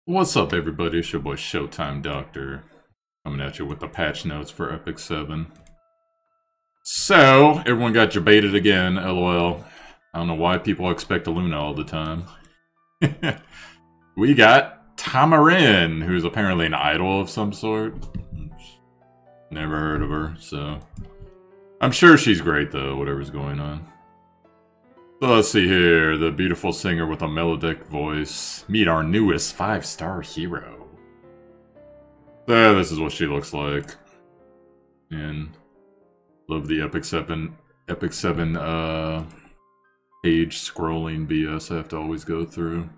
What's up, everybody? It's your boy Showtimedr coming at you with the patch notes for Epic 7. So, everyone got debated again, lol. I don't know why people expect Illumina all the time. We got Tamarin, who's apparently an idol of some sort. Never heard of her, so... I'm sure she's great, though, whatever's going on. So let's see here, the beautiful singer with a melodic voice. Meet our newest 5-star hero. There, this is what she looks like. And love the Epic 7 page scrolling BS I have to always go through.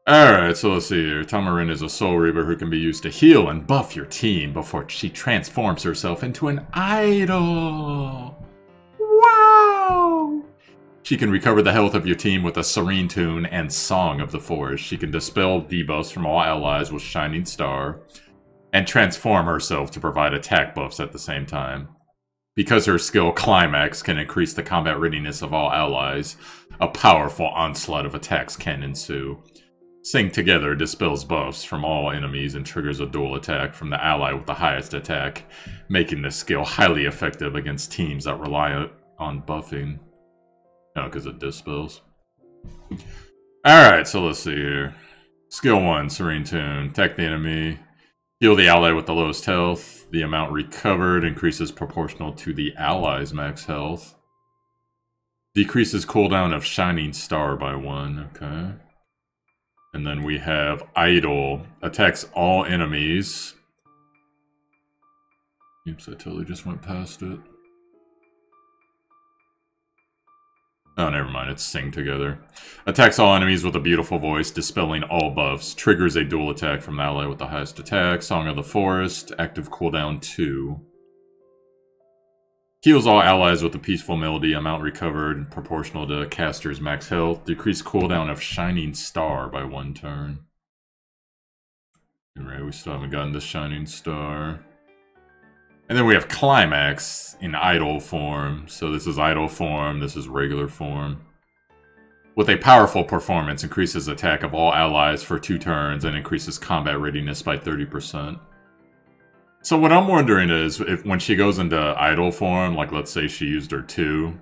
Alright, so let's see here. Tamarin is a Soul Reaver who can be used to heal and buff your team before she transforms herself into an idol. Wow! She can recover the health of your team with a Serene Tune and Song of the Forest. She can dispel debuffs from all allies with Shining Star, and transform herself to provide attack buffs at the same time. Because her skill Climax can increase the combat readiness of all allies, a powerful onslaught of attacks can ensue. Sing Together dispels buffs from all enemies and triggers a dual attack from the ally with the highest attack, making this skill highly effective against teams that rely on buffing. No, because it dispels. Alright, so let's see here. Skill 1, Serene Tune. Attack the enemy. Heal the ally with the lowest health. The amount recovered increases proportional to the ally's max health. Decreases cooldown of Shining Star by 1. Okay. And then we have Idol. Attacks all enemies. Oops, I totally just went past it. Oh, never mind. It's Sing Together. Attacks all enemies with a beautiful voice, dispelling all buffs. Triggers a dual attack from the ally with the highest attack. Song of the Forest. Active cooldown 2. Heals all allies with a peaceful melody. Amount recovered proportional to caster's max health. Decrease cooldown of Shining Star by 1 turn. Alright, we still haven't gotten to Shining Star. And then we have Climax in Idol form. So this is Idol form, this is regular form. With a powerful performance, increases attack of all allies for 2 turns and increases combat readiness by 30%. So what I'm wondering is, if when she goes into Idol form, like let's say she used her 2,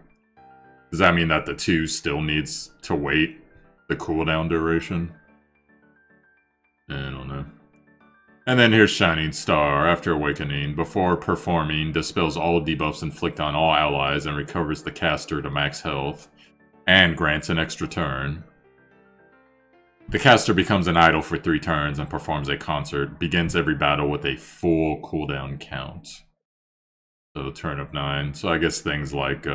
does that mean that the 2 still needs to wait the cooldown duration? I don't know. And then here's Shining Star. After awakening, before performing, dispels all debuffs inflicted on all allies and recovers the caster to max health, and grants an extra turn. The caster becomes an idol for 3 turns and performs a concert. Begins every battle with a full cooldown count. So turn of 9. So I guess things like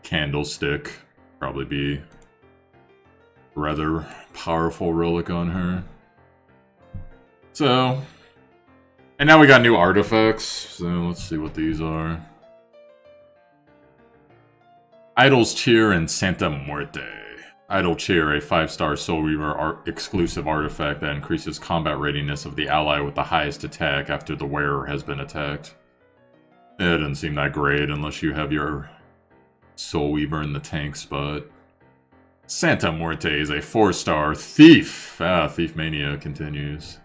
Candlestick probably be rather powerful relic on her. So, and now we got new artifacts, so let's see what these are. Idol's Cheer and Santa Muerte. Idol Cheer, a 5-star Soul Reaver exclusive artifact that increases combat readiness of the ally with the highest attack after the wearer has been attacked. It doesn't seem that great unless you have your Soul Weaver in the tank spot. Santa Muerte is a 4-star Thief. Thief Mania continues.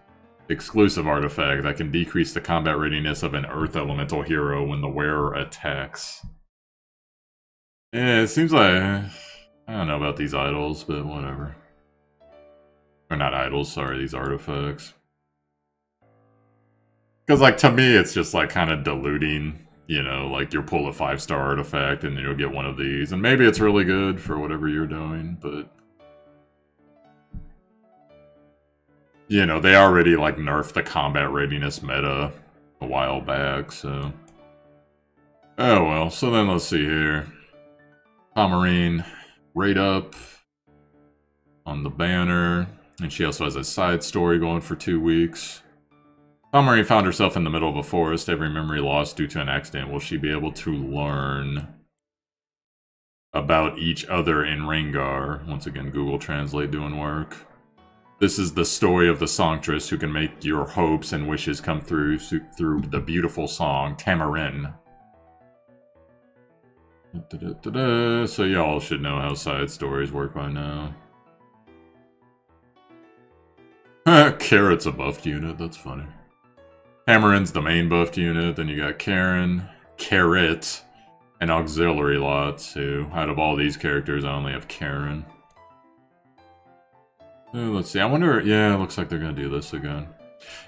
Exclusive artifact that can decrease the combat readiness of an Earth Elemental hero when the wearer attacks. Yeah, it seems like... I don't know about these idols, but whatever. Or not idols, sorry, these artifacts. Because, like, to me, it's just, like, kind of diluting, you know, like, you'll pull a 5-star artifact and then you'll get one of these. And maybe it's really good for whatever you're doing, but... You know, they already, like, nerfed the combat readiness meta a while back, so... Oh, well. So then let's see here. Tamarin, right up on the banner. And she also has a side story going for 2 weeks. Tamarin found herself in the middle of a forest. Every memory lost due to an accident. Will she be able to learn about each other in Rengar? Once again, Google Translate doing work. This is the story of the songstress who can make your hopes and wishes come through the beautiful song, Tamarin. So y'all should know how side stories work by now. Carrot's a buffed unit, that's funny. Hammeren's the main buffed unit, then you got Karen, Carrot, and auxiliary lots, who, out of all these characters, I only have Karen. Let's see, I wonder, yeah, it looks like they're gonna do this again.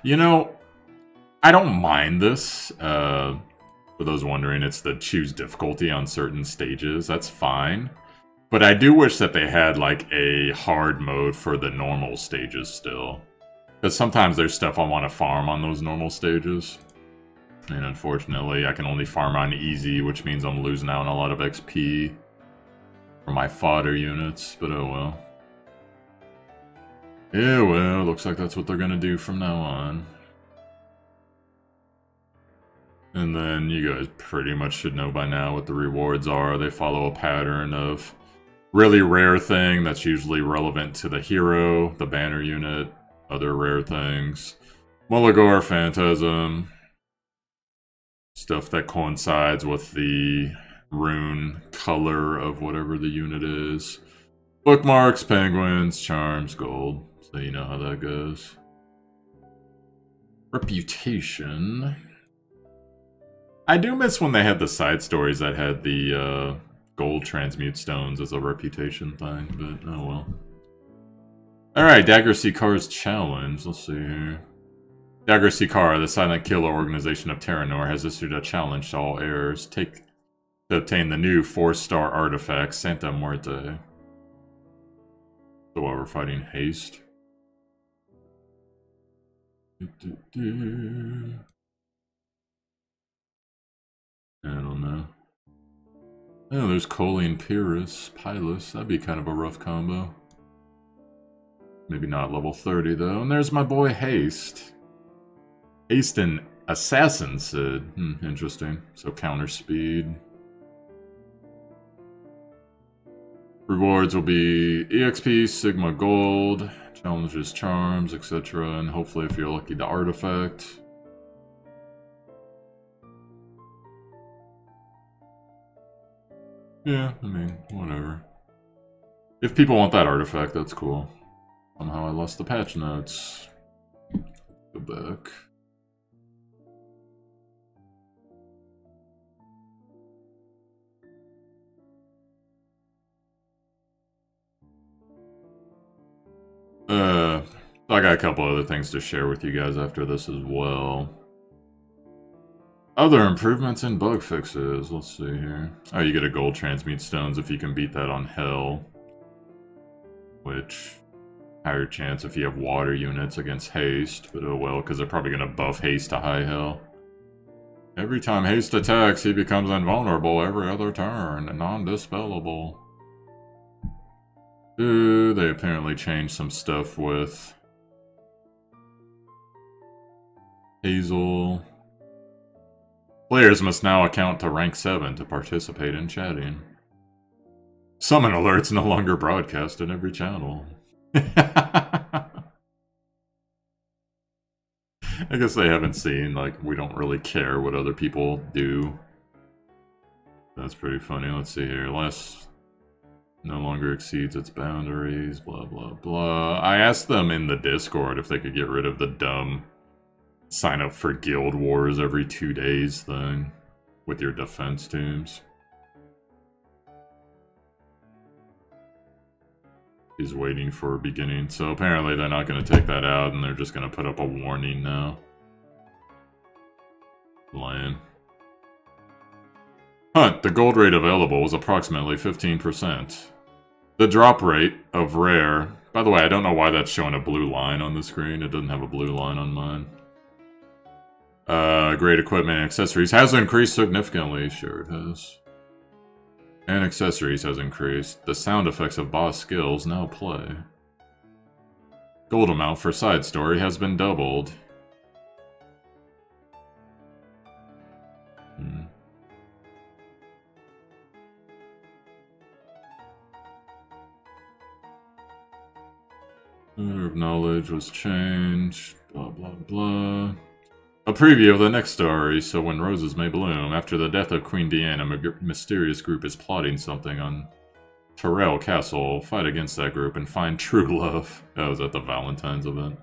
You know, I don't mind this. For those wondering, it's the choose difficulty on certain stages, that's fine. But I do wish that they had, like, a hard mode for the normal stages still. Because sometimes there's stuff I want to farm on those normal stages. And unfortunately, I can only farm on easy, which means I'm losing out on a lot of XP for my fodder units, but oh well. Yeah, well, looks like that's what they're gonna do from now on. And then you guys pretty much should know by now what the rewards are. They follow a pattern of really rare thing that's usually relevant to the hero, the banner unit, other rare things. Mulligor, Phantasm. Stuff that coincides with the rune color of whatever the unit is. Bookmarks, penguins, charms, gold. So you know how that goes. Reputation. I do miss when they had the side stories that had the gold transmute stones as a reputation thing, but oh well. Alright, Dagger Sikar's challenge. Let's see here. Dagger Sikar, the silent killer organization of Terranor, has issued a challenge to all heirs to obtain the new 4-star artifact, Santa Muerte. So while we're fighting Haste. I don't know. Oh, there's Choline Pyrrhus, Pilus. That'd be kind of a rough combo. Maybe not level 30, though. And there's my boy Haste. Haste and Assassin Sid. Interesting. So counter speed. Rewards will be EXP, Sigma Gold, challenges, charms, etc. And hopefully, if you're lucky, the artifact. Yeah, I mean, whatever. If people want that artifact, that's cool. Somehow I lost the patch notes. Go back. I got a couple other things to share with you guys after this as well. Other improvements and bug fixes. Let's see here. Oh, you get a gold transmute stones if you can beat that on Hell. Which, higher chance if you have water units against Haste. But oh well, because they're probably going to buff Haste to high Hell. Every time Haste attacks, he becomes invulnerable every other turn and non-dispellable. They apparently changed some stuff with Hazel. Players must now account to rank 7 to participate in chatting. Summon alerts no longer broadcast in every channel. I guess they haven't seen, like, we don't really care what other people do. That's pretty funny. Let's see here. Last no longer exceeds its boundaries, blah, blah, blah. I asked them in the Discord if they could get rid of the dumb sign up for Guild Wars every 2 days thing with your defense teams. He's waiting for a beginning, so apparently they're not going to take that out and they're just going to put up a warning now. Lame. Hunt, the gold rate available was approximately 15%. The drop rate of rare... By the way, I don't know why that's showing a blue line on the screen. It doesn't have a blue line on mine. Great equipment and accessories has increased significantly. Sure it has. And accessories has increased. The sound effects of boss skills now play. Gold amount for side story has been doubled. Order of knowledge was changed. Blah, blah, blah. A preview of the next story, So When Roses May Bloom. After the death of Queen Diana, a mysterious group is plotting something on Terrell Castle. Fight against that group and find true love. That was at the Valentine's event.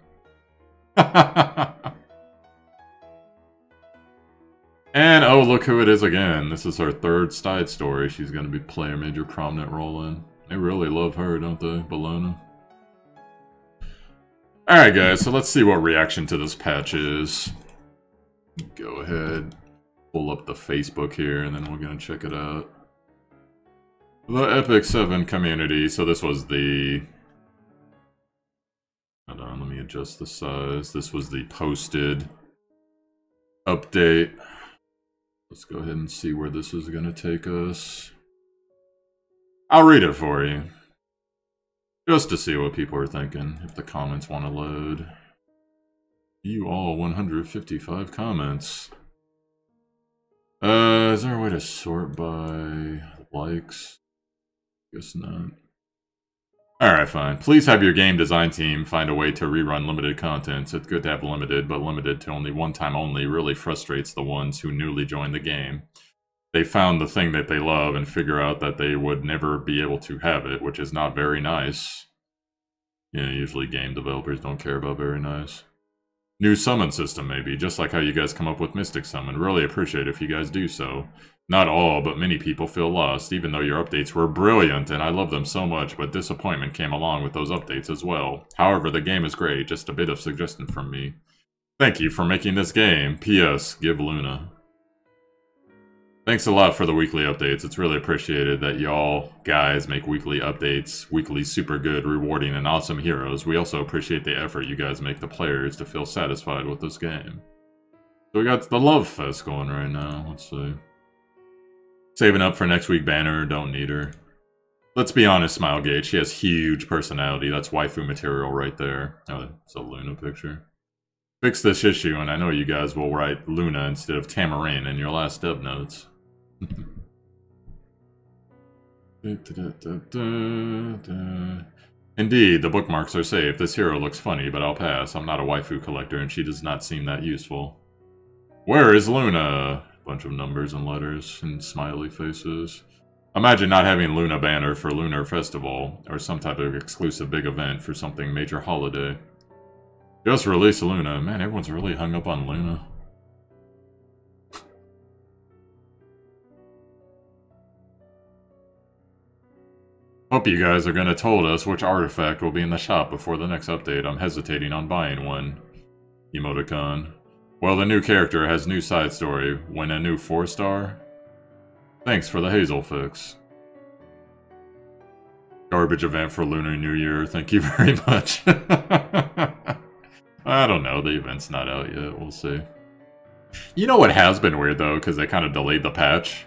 And, oh, look who it is again. This is her third side story she's going to be playing a major prominent role in. They really love her, don't they, Bologna? Alright, guys, so let's see what reaction to this patch is. Go ahead, pull up the Facebook here, and then we're going to check it out. The Epic 7 community, so this was the... Hold on, let me adjust the size. This was the posted update. Let's go ahead and see where this is going to take us. I'll read it for you. Just to see what people are thinking, if the comments want to load. You all 155 comments. Is there a way to sort by likes? Guess not. Alright, fine. Please have your game design team find a way to rerun limited content. It's good to have limited, but limited to only one time only really frustrates the ones who newly joined the game. They found the thing that they love and figure out that they would never be able to have it, which is not very nice. Yeah, usually game developers don't care about very nice. New summon system, maybe, just like how you guys come up with Mystic Summon. Really appreciate if you guys do so. Not all, but many people feel lost, even though your updates were brilliant and I love them so much, but disappointment came along with those updates as well. However, the game is great, just a bit of suggestion from me. Thank you for making this game. P.S. Give Luna. Thanks a lot for the weekly updates. It's really appreciated that y'all guys make weekly updates, weekly super good, rewarding, and awesome heroes. We also appreciate the effort you guys make the players to feel satisfied with this game. So we got the Love Fest going right now. Let's see. Saving up for next week banner, don't need her. Let's be honest, Smilegate, she has huge personality. That's waifu material right there. Oh, it's a Luna picture. Fix this issue, and I know you guys will write Luna instead of Tamarin in your last dev notes. Indeed, the bookmarks are safe. This hero looks funny, but I'll pass. I'm not a waifu collector, and she does not seem that useful. Where is Luna? Bunch of numbers and letters and smiley faces. Imagine not having Luna banner for Lunar Festival, or some type of exclusive big event for something major holiday. Just release Luna. Man, everyone's really hung up on Luna. Hope you guys are gonna told us which artifact will be in the shop before the next update. I'm hesitating on buying one. Emoticon. Well, the new character has new side story. Win a new 4-star? Thanks for the Hazel fix. Garbage event for Lunar New Year. Thank you very much. I don't know. The event's not out yet. We'll see. You know what has been weird, though, because they kind of delayed the patch?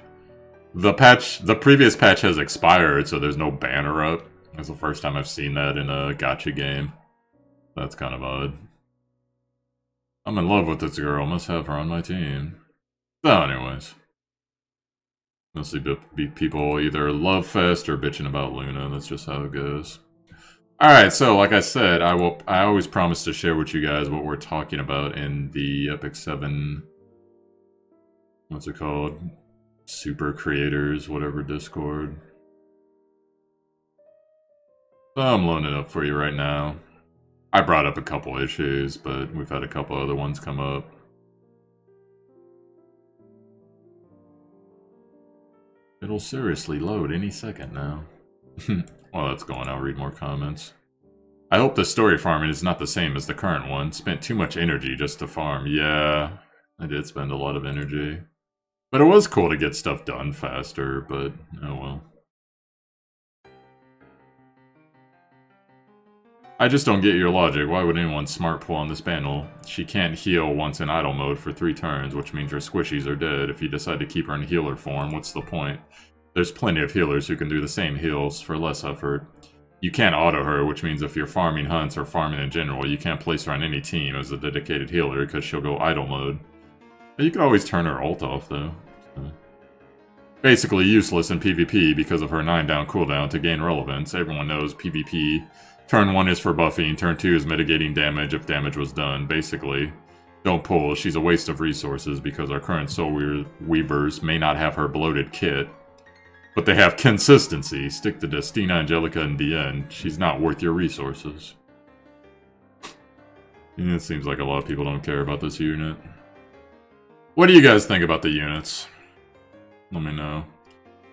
The previous patch has expired, so there's no banner up. That's the first time I've seen that in a gacha game. That's kind of odd. I'm in love with this girl. Must have her on my team. So anyways. Mostly people either love Fest or bitching about Luna. That's just how it goes. Alright, so like I said, I always promise to share with you guys what we're talking about in the Epic 7... What's it called? Super Creators, whatever Discord. So I'm loading it up for you right now. I brought up a couple issues, but we've had a couple other ones come up. It'll seriously load any second now. While that's going, I'll read more comments. I hope the story farming is not the same as the current one. Spent too much energy just to farm. Yeah, I did spend a lot of energy. But it was cool to get stuff done faster, but oh well. I just don't get your logic. Why would anyone smart pull on this panel? She can't heal once in idle mode for 3 turns, which means her squishies are dead. If you decide to keep her in healer form, what's the point? There's plenty of healers who can do the same heals for less effort. You can't auto her, which means if you're farming hunts or farming in general, you can't place her on any team as a dedicated healer because she'll go idle mode. But you can always turn her ult off, though. So. Basically useless in PvP because of her 9-down cooldown to gain relevance. Everyone knows PvP. Turn 1 is for buffing, turn 2 is mitigating damage if damage was done. Basically, don't pull. She's a waste of resources because our current Soul Weavers may not have her bloated kit. But they have consistency. Stick to Destina Angelica in the end. She's not worth your resources. It seems like a lot of people don't care about this unit. What do you guys think about the units? Let me know.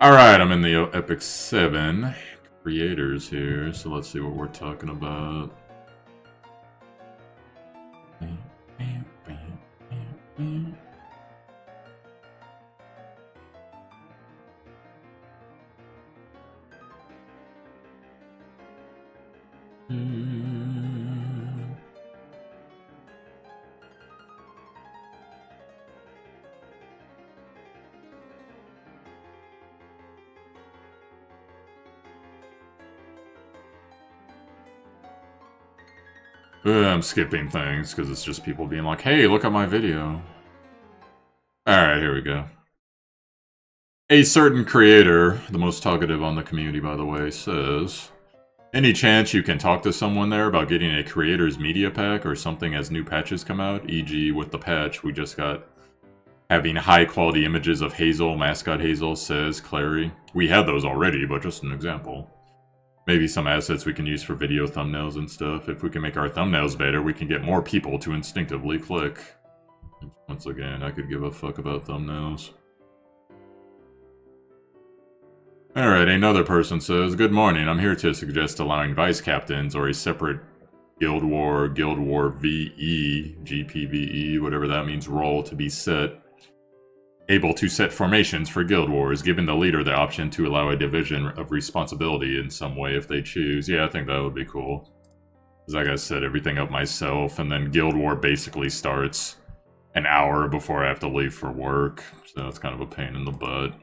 Alright, I'm in the Epic 7 creators here, so let's see what we're talking about. I'm skipping things because it's just people being like, hey, look at my video. Alright, here we go. A certain creator, the most talkative on the community, by the way, says, any chance you can talk to someone there about getting a creator's media pack or something as new patches come out? E.g. with the patch we just got, having high quality images of Hazel, mascot Hazel, says Clary. We had those already, but just an example. Maybe some assets we can use for video thumbnails and stuff. If we can make our thumbnails better, we can get more people to instinctively click. Once again, I could give a fuck about thumbnails. Alright, another person says, good morning, I'm here to suggest allowing vice captains or a separate Guild War VE, GPVE, whatever that means, role to be able to set formations for Guild Wars, giving the leader the option to allow a division of responsibility in some way if they choose. Yeah, I think that would be cool. Because I gotta set everything up myself, and then Guild War basically starts an hour before I have to leave for work, so it's kind of a pain in the butt.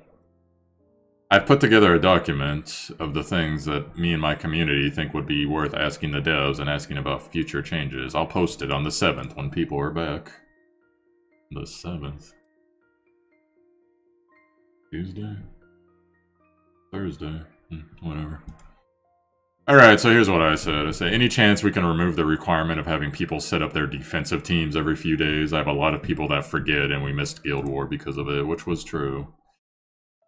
I've put together a document of the things that me and my community think would be worth asking the devs and asking about future changes. I'll post it on the 7th when people are back. The 7th? Tuesday? Thursday? Whatever. Alright, so here's what I said. I say, any chance we can remove the requirement of having people set up their defensive teams every few days? I have a lot of people that forget and we missed Guild War because of it, which was true.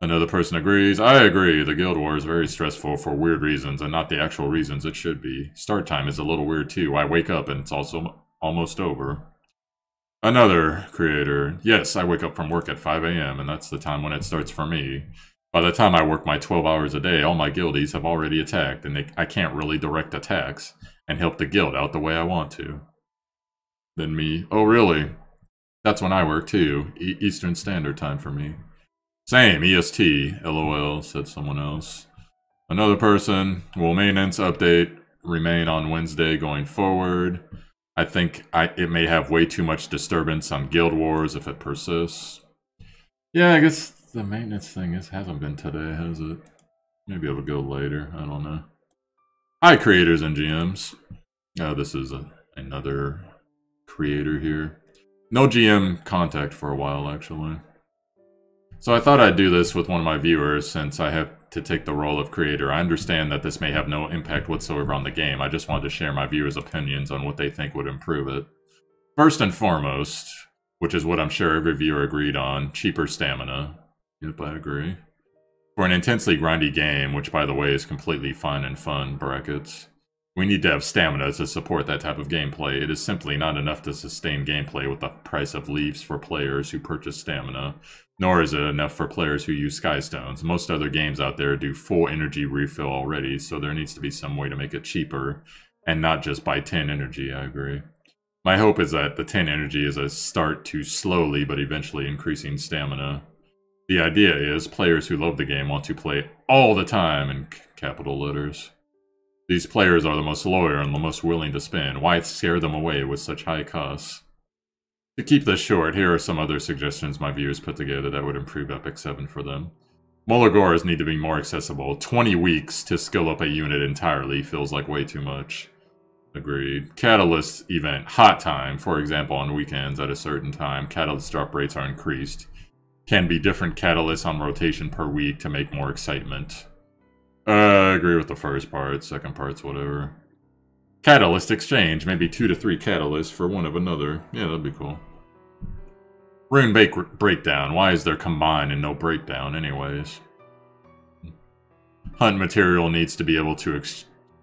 Another person agrees. I agree, the Guild War is very stressful for weird reasons and not the actual reasons it should be. Start time is a little weird too. I wake up and it's also almost over. Another creator. Yes, I wake up from work at 5 AM and that's the time when it starts for me. By the time I work my 12 hours a day, all my guildies have already attacked and I can't really direct attacks and help the guild out the way I want to. Then me. Oh really? That's when I work too. Eastern Standard Time for me. Same, EST, LOL, said someone else. Another person, will maintenance update remain on Wednesday going forward? I think it may have way too much disturbance on Guild Wars if it persists. Yeah, I guess the maintenance thing hasn't been today, has it? Maybe it'll go later, I don't know. Hi, creators and GMs. This is another creator here. No GM contact for a while, actually. So I thought I'd do this with one of my viewers since I have to take the role of creator. I understand that this may have no impact whatsoever on the game. I just wanted to share my viewers' opinions on what they think would improve it. First and foremost, which is what I'm sure every viewer agreed on, cheaper stamina. Yep, I agree. For an intensely grindy game, which by the way is completely fun and fun, brackets, we need to have stamina to support that type of gameplay. It is simply not enough to sustain gameplay with the price of leaves for players who purchase stamina, nor is it enough for players who use Skystones. Most other games out there do full energy refill already, so there needs to be some way to make it cheaper, and not just buy 10 energy, I agree. My hope is that the 10 energy is a start to slowly but eventually increasing stamina. The idea is players who love the game want to play all the time in capital letters. These players are the most loyal and the most willing to spend. Why scare them away with such high costs? To keep this short, here are some other suggestions my viewers put together that would improve Epic 7 for them. Mulligores need to be more accessible. 20 weeks to skill up a unit entirely feels like way too much. Agreed. Catalyst event. Hot time, for example, on weekends at a certain time. Catalyst drop rates are increased. Can be different catalysts on rotation per week to make more excitement. I agree with the first part, second part's whatever. Catalyst exchange, maybe 2 to 3 catalysts for one of another. Yeah, that'd be cool. Rune breakdown, why is there combine and no breakdown anyways? Hunt material needs to be able to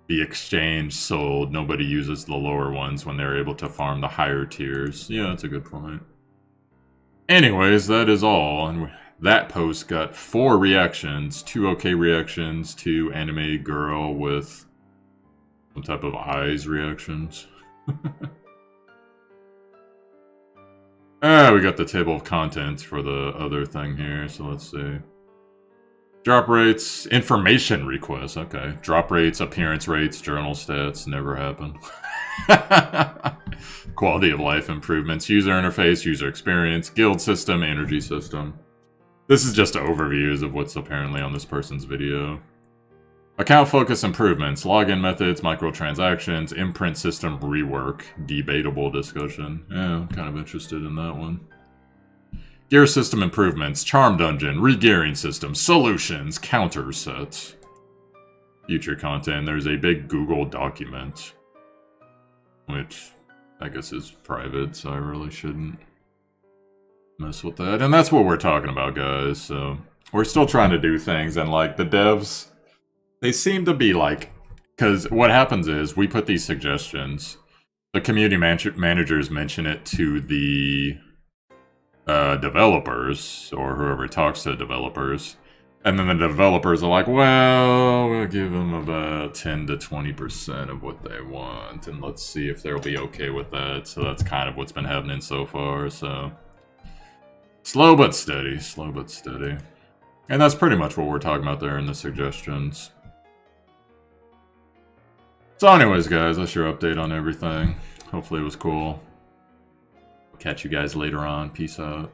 be exchanged, sold. Nobody uses the lower ones when they're able to farm the higher tiers. Yeah, that's a good point. Anyways, that is all. And that post got 4 reactions. 2 okay reactions, 2 anime girl with some type of eyes reactions. We got the table of contents for the other thing here, so let's see. Drop rates, information requests, okay. Drop rates, appearance rates, journal stats, never happen. Quality of life improvements, user interface, user experience, guild system, energy system. This is just overviews of what's apparently on this person's video. Account focus improvements, login methods, microtransactions, imprint system rework, debatable discussion. Yeah, I'm kind of interested in that one. Gear system improvements, charm dungeon, re-gearing system, solutions, counter sets. Future content, there's a big Google document, which I guess is private, so I really shouldn't mess with that. And that's what we're talking about, guys, so we're still trying to do things, and like the devs, they seem to be like, because what happens is we put these suggestions, the community managers mention it to the developers, or whoever talks to developers, and then the developers are like, well, we'll give them about 10 to 20% of what they want, and let's see if they'll be okay with that. So that's kind of what's been happening so far, so slow but steady, slow but steady. And that's pretty much what we're talking about there in the suggestions. So anyways, guys, that's your update on everything. Hopefully it was cool. Catch you guys later on. Peace out.